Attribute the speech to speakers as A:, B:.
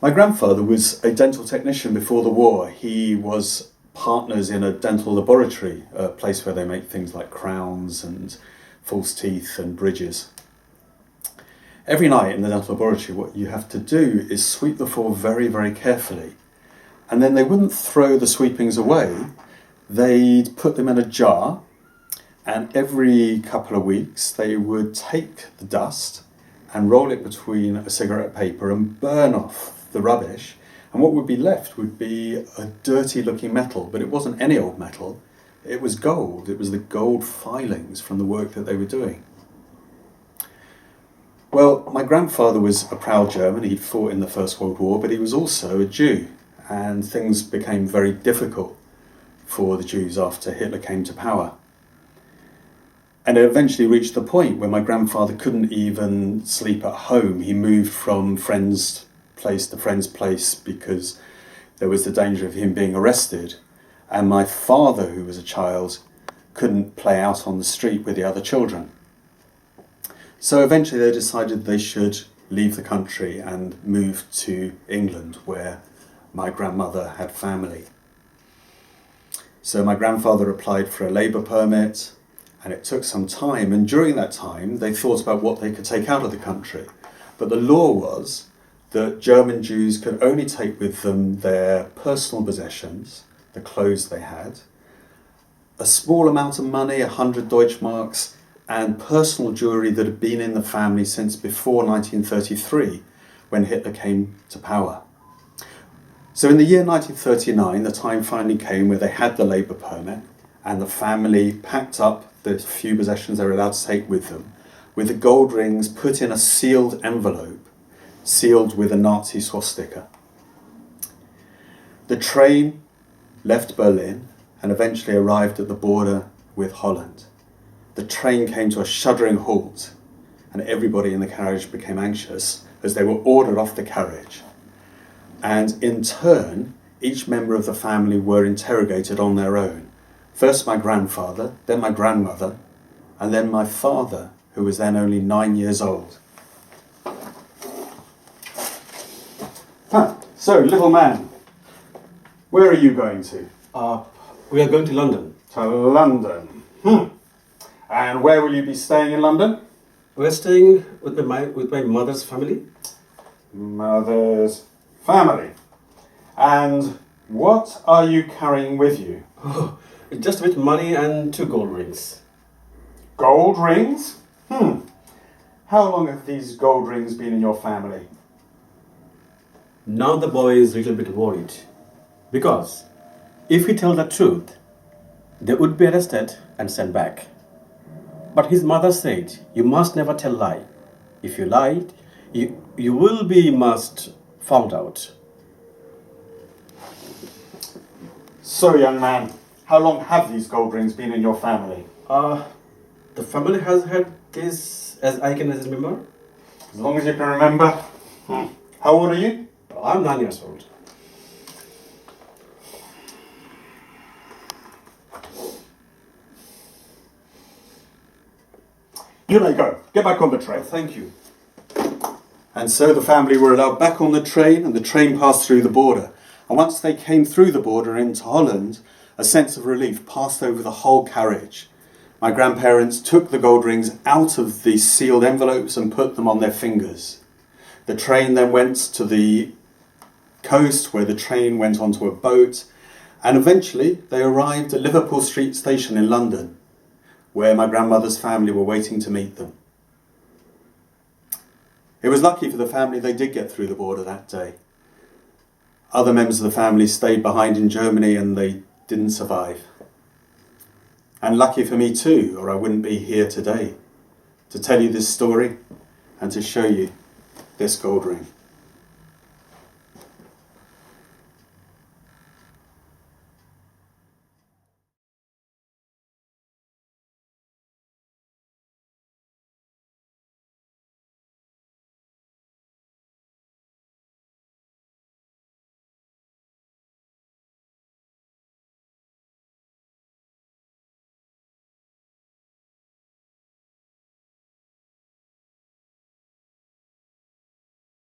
A: My grandfather was a dental technician before the war. He was partners in a dental laboratory, a place where they make things like crowns and false teeth and bridges. Every night in the dental laboratory, what you have to do is sweep the floor very, very carefully. And then they wouldn't throw the sweepings away. They'd put them in a jar, and every couple of weeks they would take the dust and roll it between a cigarette paper and burn off the rubbish. And what would be left would be a dirty looking metal, but it wasn't any old metal. It was gold. It was the gold filings from the work that they were doing. Well, my grandfather was a proud German. He'd fought in the First World War, but he was also a Jew, and things became very difficult for the Jews after Hitler came to power. And it eventually reached the point where my grandfather couldn't even sleep at home. He moved from friend's place to friend's place because there was the danger of him being arrested. And my father, who was a child, couldn't play out on the street with the other children. So eventually they decided they should leave the country and move to England, where my grandmother had family. So my grandfather applied for a labour permit, and it took some time. And during that time, they thought about what they could take out of the country. But the law was that German Jews could only take with them their personal possessions, the clothes they had, a small amount of money, 100 Deutschmarks, and personal jewellery that had been in the family since before 1933, when Hitler came to power. So in the year 1939, the time finally came where they had the labour permit, and the family packed up the few possessions they were allowed to take with them, with the gold rings put in a sealed envelope, sealed with a Nazi swastika. The train left Berlin and eventually arrived at the border with Holland. The train came to a shuddering halt, and everybody in the carriage became anxious as they were ordered off the carriage. And in turn, each member of the family were interrogated on their own. First my grandfather, then my grandmother, and then my father, who was then only 9 years old. So, little man, where are you going to?
B: We are going to London.
A: To London. And where will you be staying in London?
B: We are staying with my mother's family.
A: Mother's family. And what are you carrying with you?
B: Oh, just a bit money and 2 gold rings.
A: Gold rings? How long have these gold rings been in your family?
B: Now the boy is a little bit worried, because if he tells the truth, they would be arrested and sent back. But his mother said, you must never tell lie. If you lied, you will be must found out.
A: So, young man, how long have these gold rings been in your family?
B: The family has had this as I can remember.
A: As long as you can remember. How old are you?
B: I'm 9 years old.
A: You may go. Get back on the train.
B: Thank you.
A: And so the family were allowed back on the train, and the train passed through the border. And once they came through the border into Holland, a sense of relief passed over the whole carriage. My grandparents took the gold rings out of the sealed envelopes and put them on their fingers. The train then went to the coast, where the train went onto a boat, and eventually they arrived at Liverpool Street Station in London, where my grandmother's family were waiting to meet them. It was lucky for the family they did get through the border that day. Other members of the family stayed behind in Germany and they didn't survive. And lucky for me too, or I wouldn't be here today to tell you this story and to show you this gold ring.